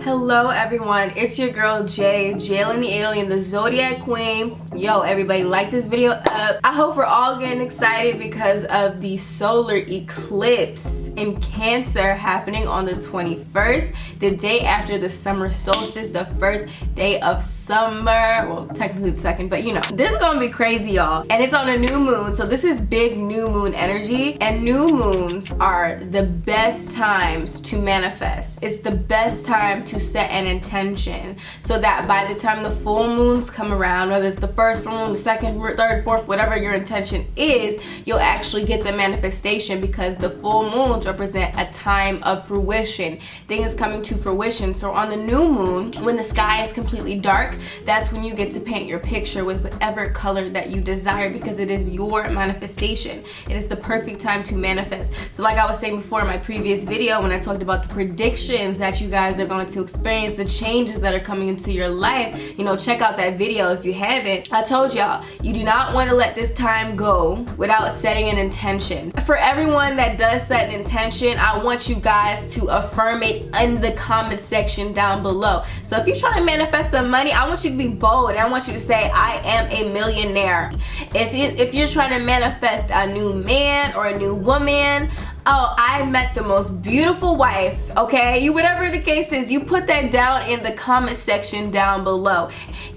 Hello everyone, it's your girl Jay, Jalen the Alien, the Zodiac Queen. Yo, everybody, like this video up. I hope we're all getting excited because of the solar eclipse in Cancer happening on the 21st, the day after the summer solstice, the first day of summer. Well, technically the second, but you know. This is gonna be crazy, y'all. And it's on a new moon, so this is big new moon energy. And new moons are the best times to manifest. It's the best time to set an intention so that by the time the full moons come around, whether it's the first full moon, the second, third, fourth, whatever your intention is, you'll actually get the manifestation because the full moons represent a time of fruition. Things coming to fruition. So on the new moon, when the sky is completely dark, that's when you get to paint your picture with whatever color that you desire because it is your manifestation. It is the perfect time to manifest. So like I was saying before in my previous video when I talked about the predictions that you guys are going to experience, the changes that are coming into your life, you know, check out that video if you haven't. I told y'all, you do not want to let this time go without setting an intention. For everyone that does set an intention, I want you guys to affirm it in the comment section down below. So if you're trying to manifest some money, I want you to be bold. I want you to say, I am a millionaire. If you're trying to manifest a new man or a new woman, oh, I met the most beautiful wife, okay? You, whatever the case is, you put that down in the comment section down below.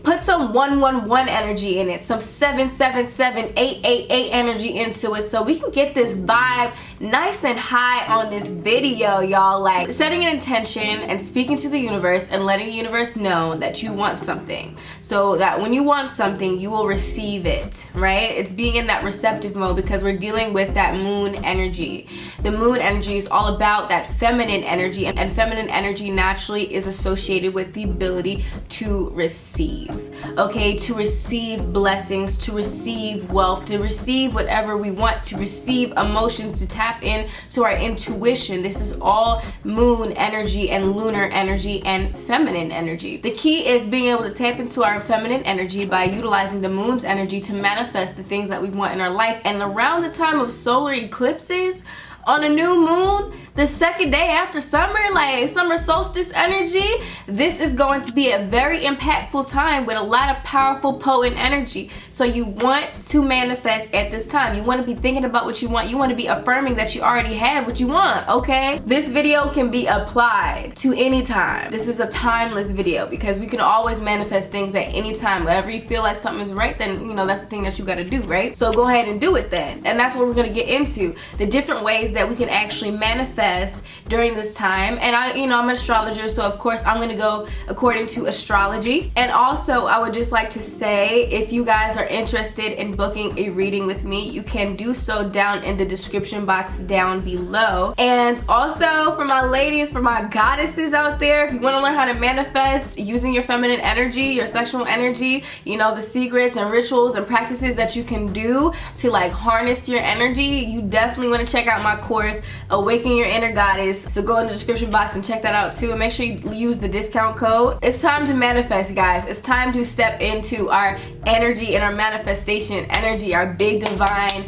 Put some 111 energy in it, some 777, 888 energy into it so we can get this vibe nice and high on this video, y'all. Like setting an intention and speaking to the universe and letting the universe know that you want something so that when you want something, you will receive it, right? It's being in that receptive mode because we're dealing with that moon energy. The moon energy is all about that feminine energy, and feminine energy naturally is associated with the ability to receive, okay? To receive blessings, to receive wealth, to receive whatever we want, to receive emotions, to tap in to our intuition. This is all moon energy and lunar energy and feminine energy. The key is being able to tap into our feminine energy by utilizing the moon's energy to manifest the things that we want in our life. And around the time of solar eclipses, on a new moon, the second day after summer, like summer solstice energy, this is going to be a very impactful time with a lot of powerful, potent energy. So you want to manifest at this time. You want to be thinking about what you want. You want to be affirming that you already have what you want, okay? This video can be applied to any time. This is a timeless video because we can always manifest things at any time. Whenever you feel like something is right, then, you know, that's the thing that you got to do, right? So go ahead and do it then. And that's what we're going to get into. The different ways that we can actually manifest during this time. And I'm an astrologer, so of course I'm gonna go according to astrology. And also I would just like to say, if you guys are interested in booking a reading with me, you can do so down in the description box down below. And also for my ladies, for my goddesses out there, if you want to learn how to manifest using your feminine energy, your sexual energy, you know, the secrets and rituals and practices that you can do to like harness your energy, you definitely want to check out my course, Awaken Your Inner Goddess. So go in the description box and check that out too, and make sure you use the discount code. It's time to manifest, guys. It's time to step into our energy and our manifestation energy, our big divine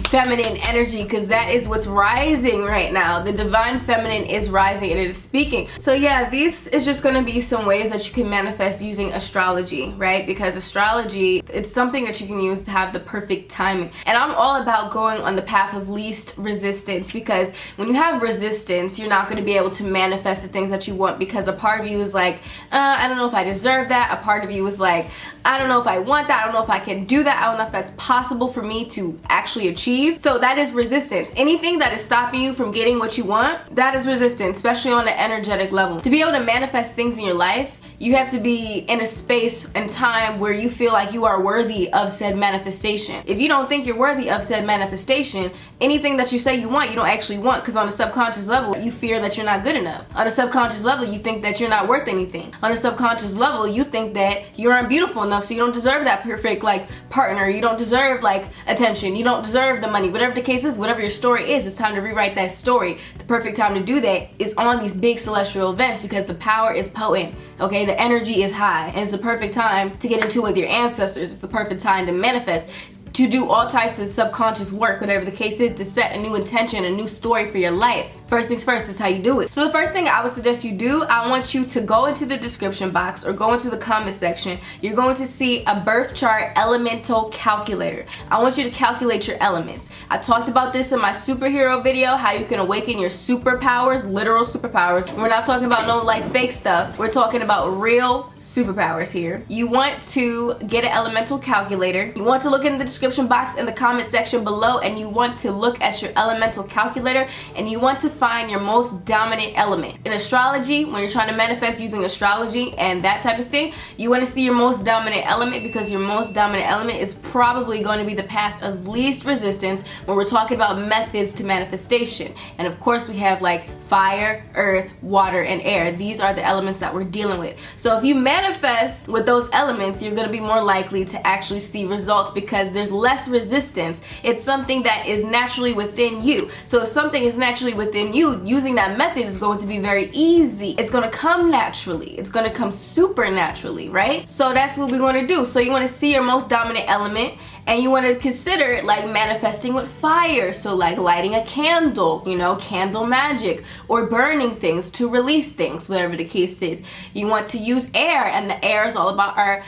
feminine energy, because that is what's rising right now. The divine feminine is rising and it is speaking. So yeah, this is just going to be some ways that you can manifest using astrology, right? Because astrology, it's something that you can use to have the perfect timing. And I'm all about going on the path of least resistance, because when you have resistance, you're not going to be able to manifest the things that you want, because a part of you is like, I don't know if I deserve that. A part of you is like, I don't know if I want that. I don't know if I can do that. I don't know if that's possible for me to actually achieve. So that is resistance. Anything that is stopping you from getting what you want, that is resistance, especially on an energetic level. To be able to manifest things in your life, you have to be in a space and time where you feel like you are worthy of said manifestation. If you don't think you're worthy of said manifestation, anything that you say you want, you don't actually want, because on a subconscious level, you fear that you're not good enough. On a subconscious level, you think that you're not worth anything. On a subconscious level, you think that you aren't beautiful enough, so you don't deserve that perfect like partner. You don't deserve like attention. You don't deserve the money. Whatever the case is, whatever your story is, it's time to rewrite that story. The perfect time to do that is on these big celestial events, because the power is potent, okay? The energy is high, and it's the perfect time to get into with your ancestors. It's the perfect time to manifest, to do all types of subconscious work, whatever the case is, to set a new intention, a new story for your life. First things first is how you do it. So the first thing I would suggest you do, I want you to go into the description box or go into the comment section. You're going to see a birth chart elemental calculator. I want you to calculate your elements. I talked about this in my superhero video, how you can awaken your superpowers, literal superpowers. We're not talking about no like fake stuff. We're talking about real superpowers here. You want to get an elemental calculator. You want to look in the description box in the comment section below, and you want to look at your elemental calculator, and you want to find your most dominant element. In astrology, when you're trying to manifest using astrology and that type of thing, you want to see your most dominant element, because your most dominant element is probably going to be the path of least resistance when we're talking about methods to manifestation. And of course we have like fire, earth, water, and air. These are the elements that we're dealing with. So if you manifest with those elements, you're going to be more likely to actually see results because there's less resistance. It's something that is naturally within you. So if something is naturally within you, using that method is going to be very easy. It's going to come naturally. It's going to come super naturally, right? So that's what we want to do. So you want to see your most dominant element, and you want to consider like manifesting with fire. So like lighting a candle, you know, candle magic, or burning things to release things, whatever the case is. You want to use air, and the air is all about our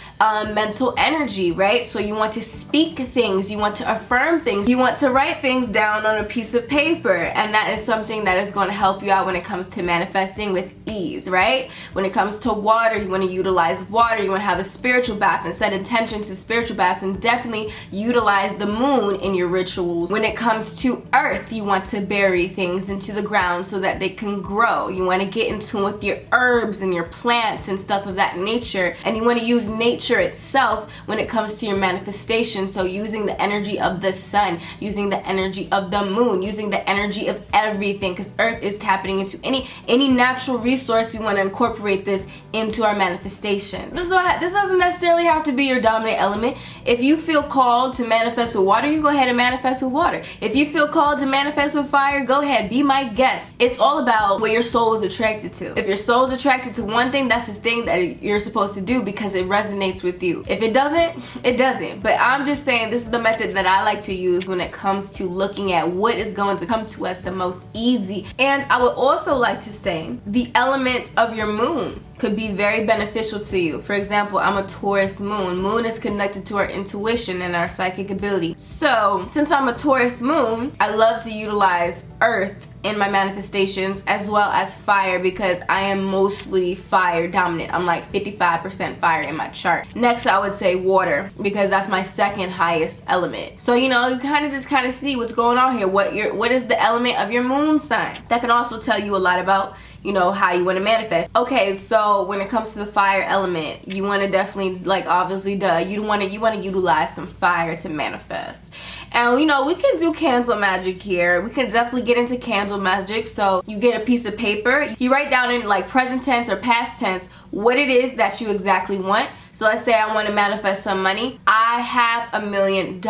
mental energy, right? So you want to speak things, you want to affirm things, you want to write things down on a piece of paper, and that is something that is going to help you out when it comes to manifesting with ease, right? When it comes to water, you want to utilize water. You want to have a spiritual bath and set intention to spiritual baths, and definitely utilize the moon in your rituals. When it comes to earth, you want to bury things into the ground so that they can grow. You want to get in tune with your herbs and your plants and stuff of that nature, and you want to use nature itself when it comes to your manifestation. So using the energy of the sun, using the energy of the moon, using the energy of everything, because earth is tapping into any natural resource. We want to incorporate this into our manifestation. This doesn't necessarily have to be your dominant element. If you feel called to manifest with water, you go ahead and manifest with water. If you feel called to manifest with fire, go ahead, be my guest. It's all about what your soul is attracted to. If your soul is attracted to one thing, that's the thing that you're supposed to do because it resonates with you. If it doesn't, it doesn't. But I'm just saying this is the method that I like to use when it comes to looking at what is going to come to us the most easy. And I would also like to say the element of your moon could be very beneficial to you. For example, I'm a Taurus moon. Moon is connected to our intuition and our psychic ability. So since I'm a Taurus moon, I love to utilize earth in my manifestations as well as fire, because I am mostly fire dominant. I'm like 55% fire in my chart. Next, I would say water, because that's my second highest element. So you know, you kind of see what's going on here. What is the element of your moon sign? That can also tell you a lot about, you know, how you want to manifest. Okay, so when it comes to the fire element, you want to definitely, like, obviously, you want to utilize some fire to manifest. And you know, we can do candle magic here. We can definitely get into candle magic. So you get a piece of paper, you write down in like present tense or past tense what it is that you exactly want. So let's say I want to manifest some money. I have $1 million.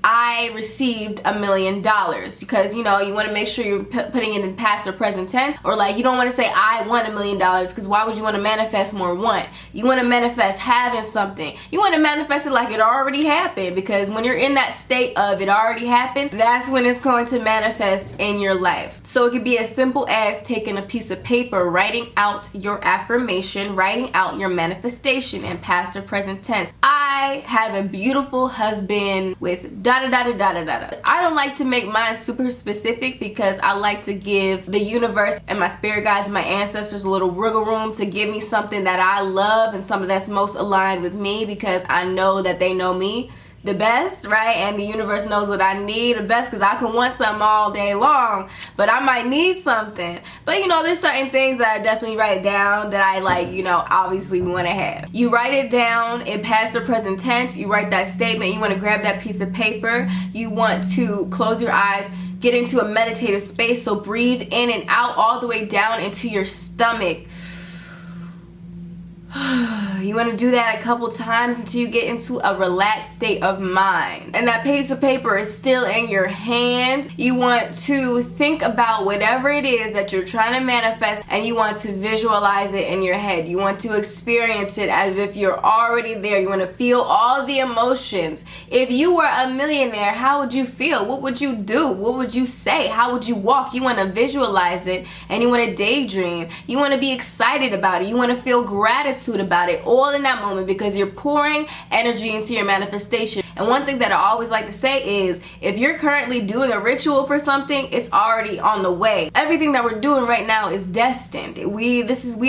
I received $1 million, because you know, you want to make sure you're putting it in past or present tense, or like you don't want to say I want $1 million, because why would you want to manifest more want? You want to manifest having something. You want to manifest it like it already happened, because when you're in that state of it already happened, that's when it's going to manifest in your life. So it could be as simple as taking a piece of paper, writing out your affirmation, writing out your manifestation in past or present tense. I have a beautiful husband with da da da da da da da. I don't like to make mine super specific, because I like to give the universe and my spirit guides and my ancestors a little wiggle room to give me something that I love and something that's most aligned with me, because I know that they know me the best, right? And the universe knows what I need the best, because I can want something all day long, but I might need something. But you know, there's certain things that I definitely write down that I like, you know, obviously want to have. You write it down in past or present tense. You write that statement. You want to grab that piece of paper. You want to close your eyes, get into a meditative space. So breathe in and out all the way down into your stomach. You want to do that a couple times until you get into a relaxed state of mind. And that piece of paper is still in your hand. You want to think about whatever it is that you're trying to manifest, and you want to visualize it in your head. You want to experience it as if you're already there. You want to feel all the emotions. If you were a millionaire, how would you feel? What would you do? What would you say? How would you walk? You want to visualize it, and you want to daydream. You want to be excited about it. You want to feel gratitude about it all in that moment, because you're pouring energy into your manifestation. And one thing that I always like to say is, if you're currently doing a ritual for something, it's already on the way. Everything that we're doing right now is destined. We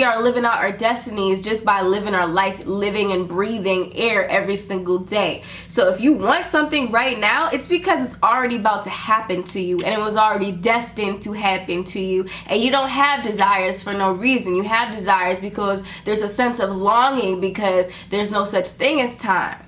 are living out our destinies just by living our life, living and breathing air every single day. So if you want something right now, it's because it's already about to happen to you, and it was already destined to happen to you. And you don't have desires for no reason. You have desires because there's a sense of longing, because there's no such thing as time.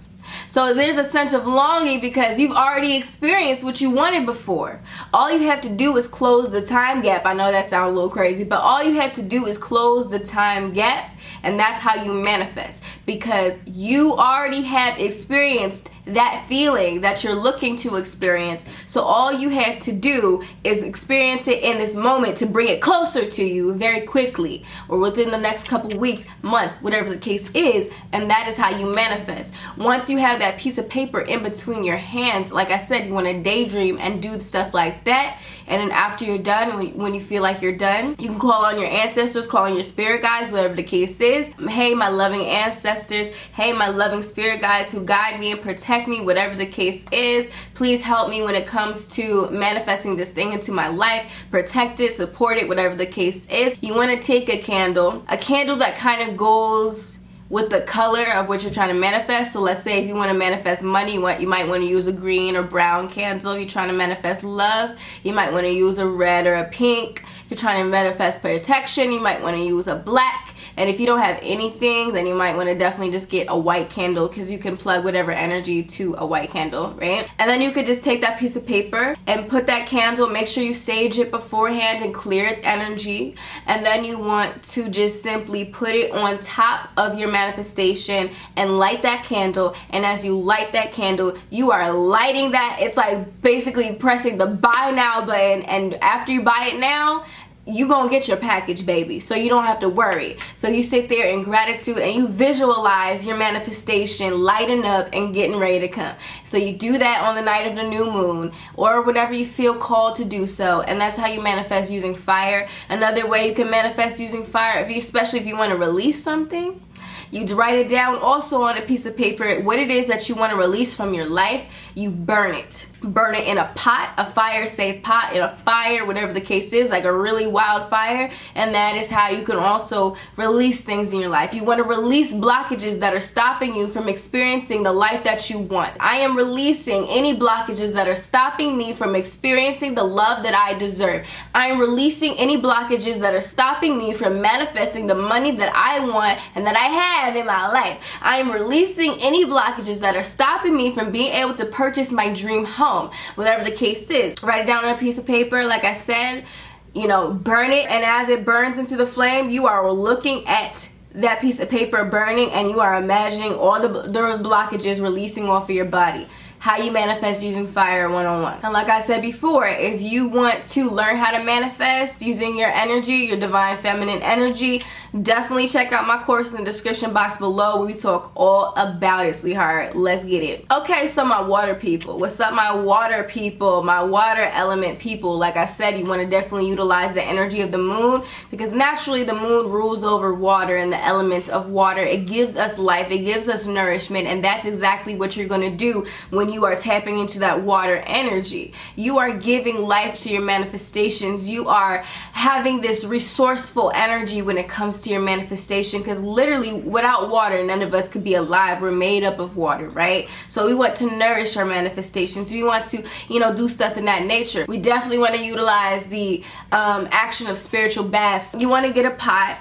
So there's a sense of longing because you've already experienced what you wanted before. All you have to do is close the time gap. I know that sounds a little crazy, but all you have to do is close the time gap, and that's how you manifest, because you already have experienced that feeling that you're looking to experience. So all you have to do is experience it in this moment to bring it closer to you very quickly, or within the next couple weeks, months, whatever the case is. And that is how you manifest. Once you have that piece of paper in between your hands, like I said, you want to daydream and do stuff like that. And then after you're done, when you feel like you're done, you can call on your ancestors, call on your spirit guides, whatever the case is. Hey, my loving ancestors. Hey, my loving spirit guides who guide me and protect me, whatever the case is. Please help me when it comes to manifesting this thing into my life. Protect it, support it, whatever the case is. You want to take a candle that kind of goes with the color of what you're trying to manifest. So let's say if you want to manifest money, you might want to use a green or brown candle. If you're trying to manifest love, you might want to use a red or a pink. If you're trying to manifest protection, you might want to use a black. And if you don't have anything, then you might want to definitely just get a white candle, because you can plug whatever energy to a white candle, right? And then you could just take that piece of paper and put that candle, make sure you sage it beforehand and clear its energy. And then you want to just simply put it on top of your manifestation and light that candle. And as you light that candle, you are lighting that. It's like basically pressing the buy now button. And after you buy it now, you gonna get your package, baby, so you don't have to worry. So you sit there in gratitude and you visualize your manifestation lighting up and getting ready to come. So you do that on the night of the new moon, or whenever you feel called to do so. And that's how you manifest using fire. Another way you can manifest using fire, especially if you want to release something, you write it down also on a piece of paper, what it is that you want to release from your life. You burn it. Burn it in a pot, a fire-safe pot, in a fire, whatever the case is, like a really wild fire. And that is how you can also release things in your life. You want to release blockages that are stopping you from experiencing the life that you want. I am releasing any blockages that are stopping me from experiencing the love that I deserve. I am releasing any blockages that are stopping me from manifesting the money that I want and that I have in my life. I am releasing any blockages that are stopping me from being able to purchase my dream home, whatever the case is. Write it down on a piece of paper, like I said, burn it. And as it burns into the flame, you are looking at that piece of paper burning, and you are imagining all the blockages releasing off of your body. How you manifest using fire 101. And like I said before, if you want to learn how to manifest using your energy, your divine feminine energy, definitely check out my course in the description box below, where we talk all about it, sweetheart. Let's get it. Okay, so my water people. What's up, my water people? My water element people. Like I said, you want to definitely utilize the energy of the moon, because naturally the moon rules over water and the element of water. It gives us life. It gives us nourishment. And that's exactly what you're going to do when you are tapping into that water energy. You are giving life to your manifestations. You are having this resourceful energy when it comes to your manifestation, because literally without water, none of us could be alive. We're made up of water, right? So we want to nourish our manifestations. We want to, do stuff in that nature. We definitely want to utilize the action of spiritual baths. You want to get a pot,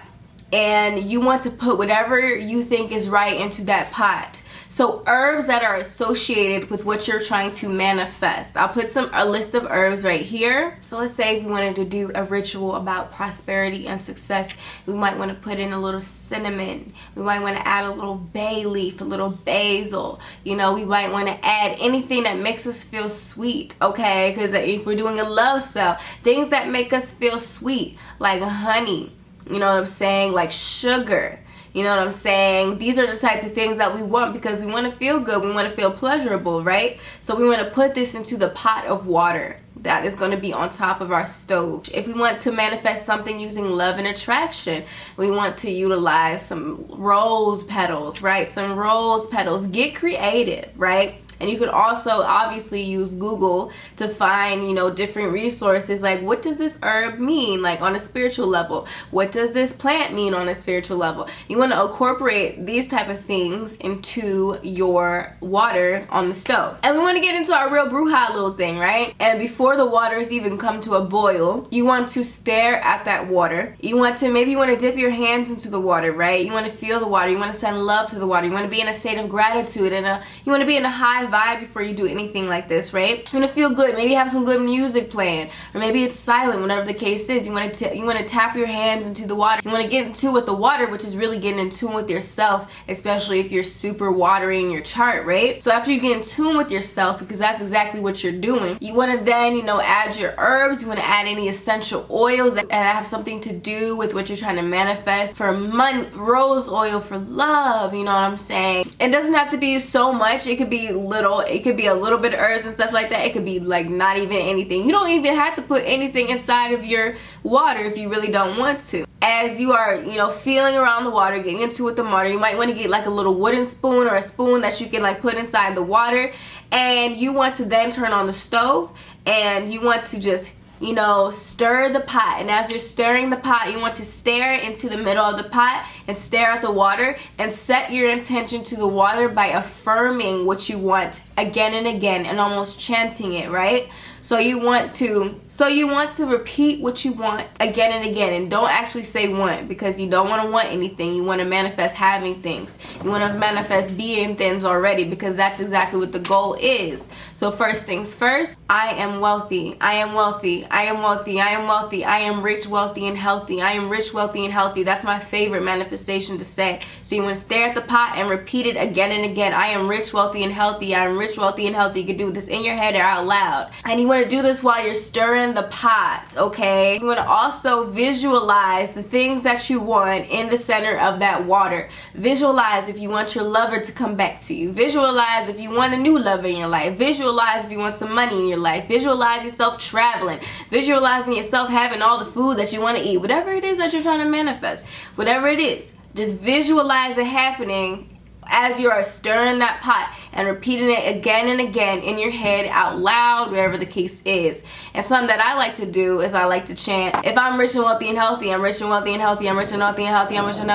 and you want to put whatever you think is right into that pot. So herbs that are associated with what you're trying to manifest. I'll put a list of herbs right here. So let's say if you wanted to do a ritual about prosperity and success, we might want to put in a little cinnamon. We might want to add a little bay leaf, a little basil. You know, we might want to add anything that makes us feel sweet, okay? Because if we're doing a love spell, things that make us feel sweet, like honey, you know what I'm saying, like sugar. You know what I'm saying? These are the type of things that we want because we want to feel good. We want to feel pleasurable, right? So we want to put this into the pot of water that is going to be on top of our stove. If we want to manifest something using love and attraction, we want to utilize some rose petals, right? Some rose petals. Get creative, right? And you could also obviously use Google to find, you know, different resources like what does this herb mean, like on a spiritual level? What does this plant mean on a spiritual level? You want to incorporate these type of things into your water on the stove. And we want to get into our real brouhaha little thing, right? And before the water has even come to a boil, you want to stare at that water. You want to, maybe you want to dip your hands into the water, right? You want to feel the water. You want to send love to the water. You want to be in a state of gratitude and you want to be in a high vibe before you do anything like this, right? You want to feel good. Maybe have some good music playing, or maybe it's silent, whatever the case is. You want to tap your hands into the water. You want to get in tune with the water, which is really getting in tune with yourself, especially if you're super watering your chart, right? So after you get in tune with yourself, because that's exactly what you're doing, you want to then, you know, add your herbs. You want to add any essential oils that have something to do with what you're trying to manifest. For money, rose oil for love, you know what I'm saying? It doesn't have to be so much. It could be little. It could be a little bit of herbs and stuff like that. It could be like not even anything. You don't even have to put anything inside of your water if you really don't want to. As you are, you know, feeling around the water, getting into with the water, you might want to get like a little wooden spoon or a spoon that you can like put inside the water, and you want to then turn on the stove and you want to just, you know, stir the pot. And as you're stirring the pot, you want to stare into the middle of the pot and stare at the water and set your intention to the water by affirming what you want again and again and almost chanting it, right? So you want to repeat what you want again and again, and don't actually say want, because you don't want to want anything. You want to manifest having things. You want to manifest being things already, because that's exactly what the goal is. So first things first, I am wealthy. I am wealthy. I am wealthy. I am wealthy. I am rich, wealthy, and healthy. I am rich, wealthy, and healthy. That's my favorite manifestation to say. So you want to stare at the pot and repeat it again and again. I am rich, wealthy, and healthy. I am rich, wealthy, and healthy. You can do this in your head or out loud. And you want to do this while you're stirring the pot, okay? You want to also visualize the things that you want in the center of that water. Visualize if you want your lover to come back to you. Visualize if you want a new lover in your life. Visualize if you want some money in your life. Visualize yourself traveling. Visualizing yourself having all the food that you want to eat. Whatever it is that you're trying to manifest. Whatever it is. Just visualize it happening as you are stirring that pot and repeating it again and again in your head, out loud, whatever the case is. And something that I like to do is I like to chant, if I'm rich and wealthy and healthy, I'm rich and wealthy and healthy, I'm rich and wealthy and healthy, I'm rich and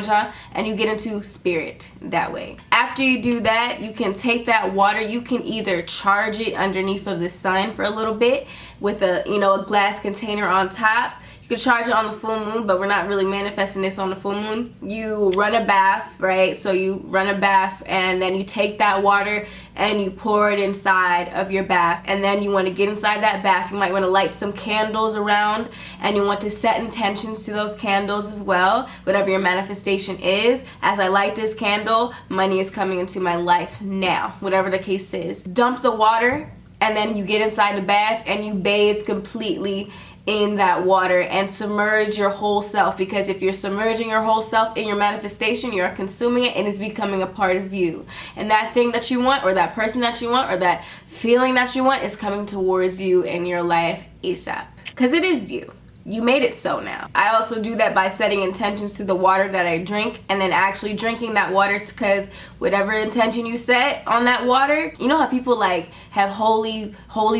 healthy, and you get into spirit that way. After you do that, you can take that water, you can either charge it underneath of the sun for a little bit with a glass container on top. You can charge it on the full moon, but we're not really manifesting this on the full moon. You run a bath, right? So you run a bath and then you take that water and you pour it inside of your bath. And then you want to get inside that bath. You might want to light some candles around, and you want to set intentions to those candles as well, whatever your manifestation is. As I light this candle, money is coming into my life now, whatever the case is. Dump the water, and then you get inside the bath and you bathe completely in that water and submerge your whole self, because if you're submerging your whole self in your manifestation, you're consuming it and it's becoming a part of you. And that thing that you want, or that person that you want, or that feeling that you want is coming towards you in your life ASAP, because it is you. You made it so now. I also do that by setting intentions to the water that I drink and then actually drinking that water, because whatever intention you set on that water, you know how people like have holy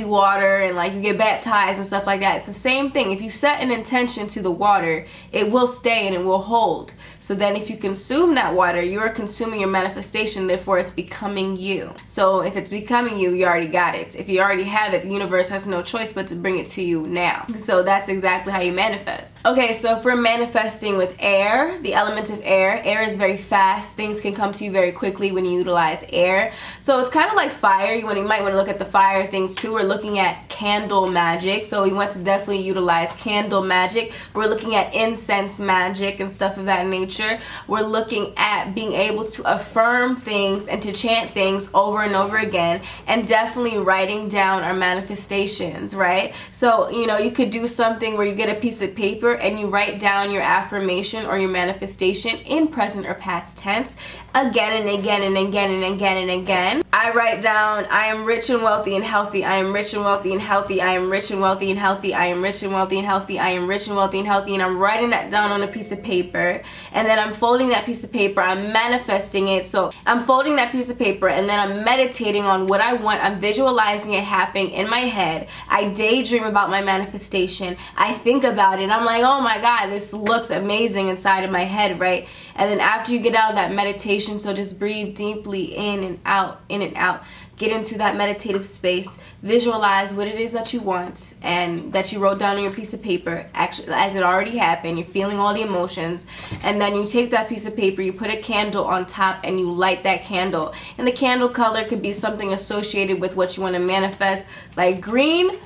water and like you get baptized and stuff like that. It's the same thing. If you set an intention to the water, it will stay and it will hold. So then if you consume that water, you are consuming your manifestation, therefore it's becoming you. So if it's becoming you, you already got it. If you already have it, the universe has no choice but to bring it to you now. So that's exactly exactly how you manifest. Okay, so if we're manifesting with air, the element of air is very fast. Things can come to you very quickly when you utilize air. So it's kind of like fire. You might want to look at the fire thing too. We're looking at candle magic, so we want to definitely utilize candle magic. We're looking at incense magic and stuff of that nature. We're looking at being able to affirm things and to chant things over and over again, and definitely writing down our manifestations, right? So, you know, you could do something where you get a piece of paper and you write down your affirmation or your manifestation in present or past tense again and again and again and again and again. I write down, I am rich and wealthy and healthy. I am rich and wealthy and healthy. I am rich and wealthy and healthy. I am rich and wealthy and healthy. I am rich and wealthy and healthy. And I'm writing that down on a piece of paper. And then I'm folding that piece of paper. I'm manifesting it. So I'm folding that piece of paper and then I'm meditating on what I want. I'm visualizing it happening in my head. I daydream about my manifestation. I think about it. I'm like, oh my God, this looks amazing inside of my head, right? And then after you get out of that meditation, so just breathe deeply in and out, in and out. Get into that meditative space. Visualize what it is that you want and that you wrote down on your piece of paper, actually, as it already happened. You're feeling all the emotions. And then you take that piece of paper, you put a candle on top, and you light that candle. And the candle color could be something associated with what you want to manifest, like green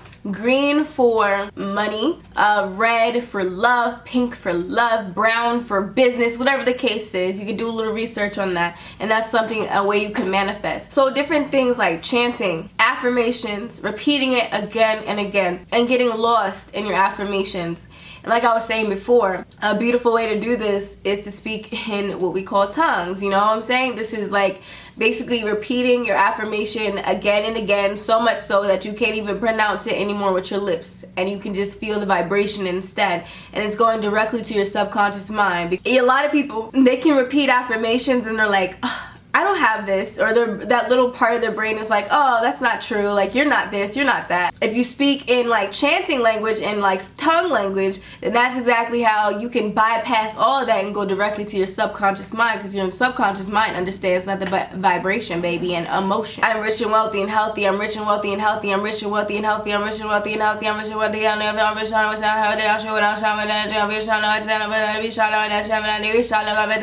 for money, red for love, pink for love, brown for business, whatever the case is. You can do a little research on that, and that's something, a way you can manifest. So different things like chanting, affirmations, repeating it again and again, and getting lost in your affirmations. And like I was saying before, a beautiful way to do this is to speak in what we call tongues. You know what I'm saying? This is like basically repeating your affirmation again and again, so much so that you can't even pronounce it anymore with your lips, and you can just feel the vibration instead, and it's going directly to your subconscious mind. A lot of people, they can repeat affirmations and they're like, oh, I don't have this, or that little part of their brain is like, oh, that's not true, like you're not this, you're not that. If you speak in like chanting language and like tongue language, then that's exactly how you can bypass all of that and go directly to your subconscious mind, because your subconscious mind understands nothing but vibration, baby, and emotion. I'm rich and wealthy and healthy. I'm rich and wealthy and healthy. I'm rich and wealthy and healthy. I'm rich and wealthy and healthy. I'm rich and wealthy and healthy. I'm rich and wealthy and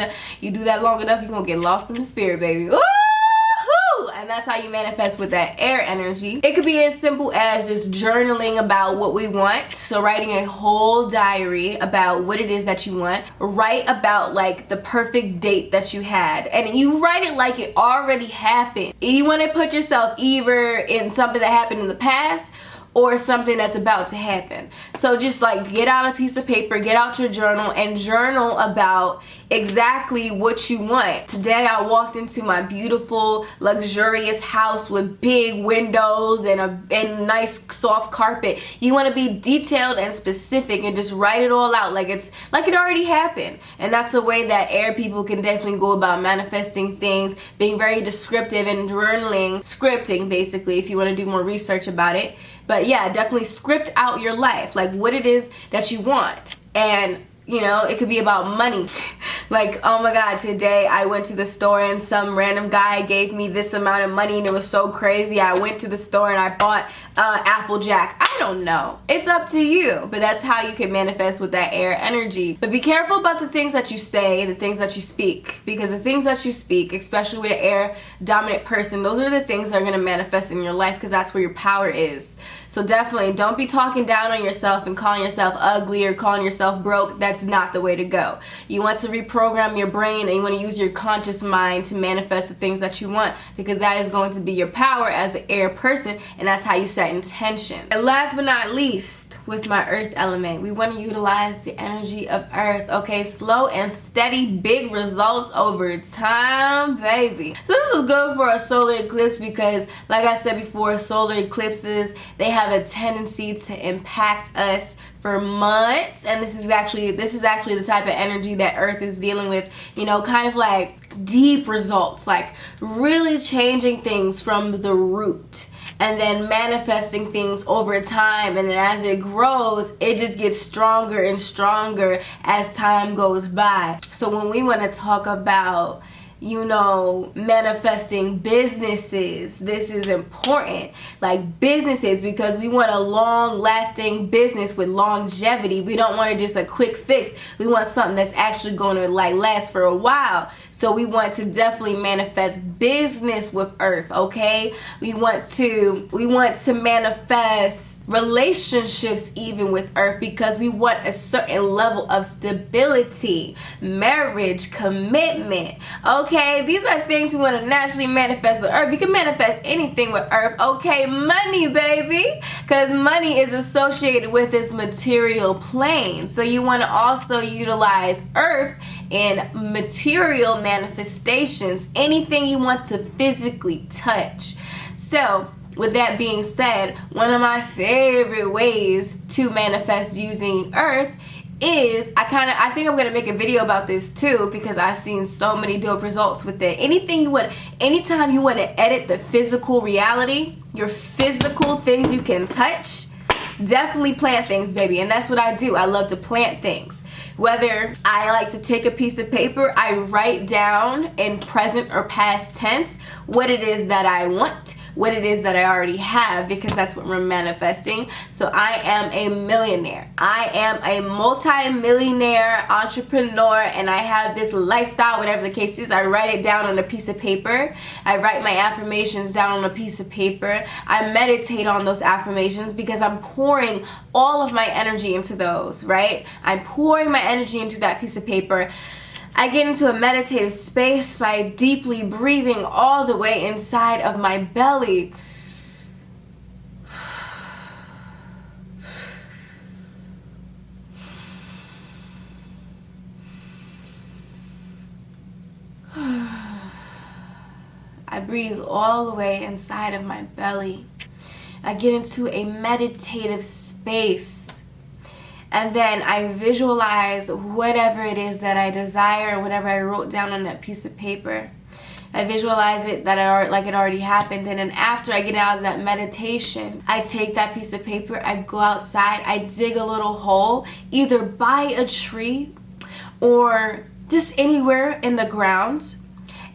healthy. You do that long enough, you're gonna get lost in the spirit, baby. Woo-hoo! And that's how you manifest with that air energy. It could be as simple as just journaling about what we want. So writing a whole diary about what it is that you want. Write about like the perfect date that you had, and you write it like it already happened. You want to put yourself either in something that happened in the past or something that's about to happen. So just like get out a piece of paper, get out your journal, and journal about exactly what you want. Today I walked into my beautiful luxurious house with big windows and a nice soft carpet. You want to be detailed and specific and just write it all out like it already happened. And that's a way that air people can definitely go about manifesting things, being very descriptive and journaling, scripting basically, if you want to do more research about it. But yeah, definitely script out your life, like what it is that you want. And you know, it could be about money. Like, oh my God, today I went to the store and some random guy gave me this amount of money and it was so crazy. I went to the store and I bought Applejack. I don't know. It's up to you. But that's how you can manifest with that air energy. But be careful about the things that you say, the things that you speak. Because the things that you speak, especially with an air dominant person, those are the things that are going to manifest in your life, because that's where your power is. So definitely don't be talking down on yourself and calling yourself ugly or calling yourself broke. That's not the way to go. You want to reprogram your brain, and you want to use your conscious mind to manifest the things that you want, because that is going to be your power as an air person, and that's how you set intention. And last but not least, with my earth element, we want to utilize the energy of earth. Okay, slow and steady, big results over time, baby. So this is good for a solar eclipse because, like I said before, solar eclipses, they have a tendency to impact us for months, and this is actually the type of energy that earth is dealing with, you know, kind of like deep results, like really changing things from the root, and then manifesting things over time, and then as it grows, it just gets stronger and stronger as time goes by. So when we want to talk about you know, manifesting businesses. This is important. Like businesses, because we want a long-lasting business with longevity. We don't want just a quick fix. We want something that's actually going to like last for a while. So we want to definitely manifest business with Earth, okay? We want to manifest relationships even with Earth, because we want a certain level of stability, marriage, commitment, okay? These are things we want to naturally manifest with Earth. You can manifest anything with Earth, okay? Money, baby, because money is associated with this material plane. So you want to also utilize Earth in material manifestations, anything you want to physically touch. So with that being said, one of my favorite ways to manifest using Earth is, I think I'm going to make a video about this too, because I've seen so many dope results with it. Anytime you want to edit the physical reality, your physical things you can touch, definitely plant things, baby. And that's what I do. I love to plant things. Whether I like to take a piece of paper, I write down in present or past tense what it is that I want, what it is that I already have, because that's what we're manifesting. So I am a millionaire. I am a multi-millionaire entrepreneur, and I have this lifestyle, whatever the case is. I write it down on a piece of paper. I write my affirmations down on a piece of paper. I meditate on those affirmations because I'm pouring all of my energy into those, right? I'm pouring my energy into that piece of paper. I get into a meditative space by deeply breathing all the way inside of my belly. I breathe all the way inside of my belly. I get into a meditative space. And then I visualize whatever it is that I desire, whatever I wrote down on that piece of paper. I visualize it like it already happened. And then after I get out of that meditation, I take that piece of paper, I go outside, I dig a little hole, either by a tree or just anywhere in the ground.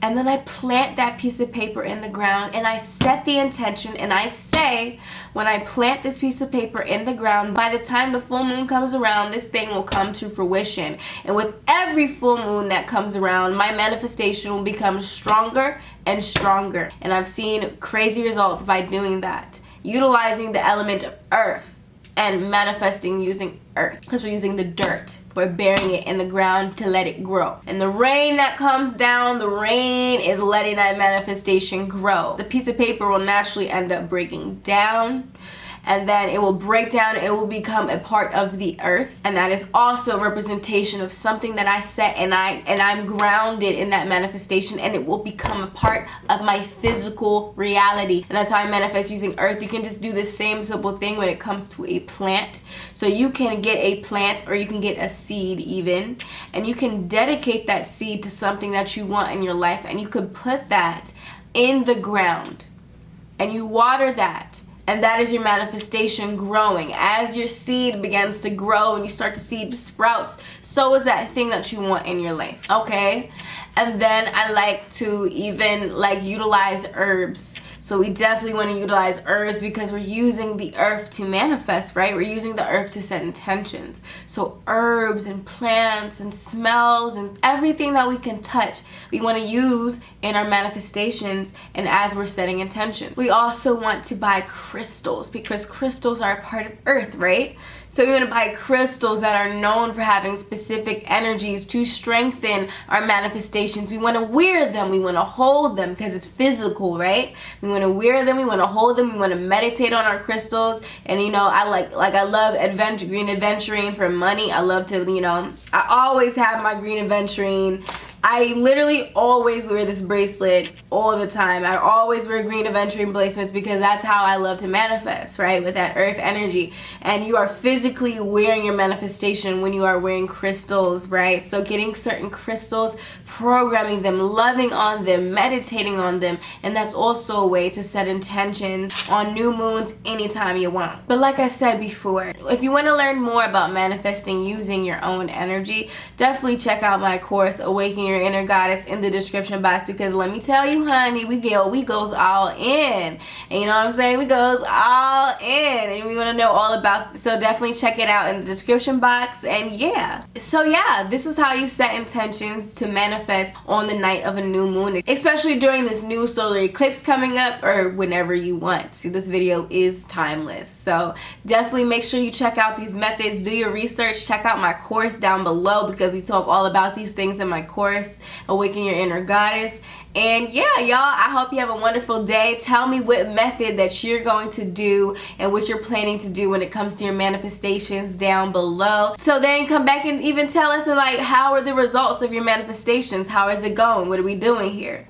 And then I plant that piece of paper in the ground, and I set the intention, and I say, when I plant this piece of paper in the ground, by the time the full moon comes around, this thing will come to fruition. And with every full moon that comes around, my manifestation will become stronger and stronger. And I've seen crazy results by doing that, utilizing the element of Earth and manifesting using Earth, because we're using the dirt. We're burying it in the ground to let it grow. And the rain that comes down, the rain is letting that manifestation grow. The piece of paper will naturally end up breaking down, and then it will break down, it will become a part of the earth. And that is also a representation of something that I set, and I'm grounded in that manifestation, and it will become a part of my physical reality. And that's how I manifest using Earth. You can just do the same simple thing when it comes to a plant. So you can get a plant, or you can get a seed even, and you can dedicate that seed to something that you want in your life, and you could put that in the ground and you water that. And that is your manifestation growing. As your seed begins to grow and you start to see sprouts, so is that thing that you want in your life, okay? And then I like to even utilize herbs. So we definitely want to utilize herbs because we're using the earth to manifest, right? We're using the earth to set intentions. So herbs and plants and smells and everything that we can touch, we want to use in our manifestations and as we're setting intentions. We also want to buy crystals because crystals are a part of earth, right? So we want to buy crystals that are known for having specific energies to strengthen our manifestations. We want to wear them. We want to hold them because it's physical, right? We want to wear them. We want to hold them. We want to meditate on our crystals. And I love green aventurine for money. I love to, I always have my green aventurine. I literally always wear this bracelet all the time. I always wear green aventurine bracelets because that's how I love to manifest, right? With that earth energy. And you are physically wearing your manifestation when you are wearing crystals, right? So getting certain crystals, programming them, loving on them, meditating on them. And that's also a way to set intentions on new moons anytime you want. But like I said before, if you want to learn more about manifesting using your own energy, definitely check out my course, Awaken Your Your Inner Goddess in the description box, because let me tell you, honey, we goes all in. And you know what I'm saying? We goes all in. And we want to know all about, so definitely check it out in the description box. And yeah. So yeah, this is how you set intentions to manifest on the night of a new moon, especially during this new solar eclipse coming up, or whenever you want. See, this video is timeless. So definitely make sure you check out these methods, do your research, check out my course down below, because we talk all about these things in my course, Awaken Your Inner Goddess. And yeah, y'all, I hope you have a wonderful day. Tell me what method that you're going to do and what you're planning to do when it comes to your manifestations down below. So then come back and even tell us, like, how are the results of your manifestations? How is it going? What are we doing here?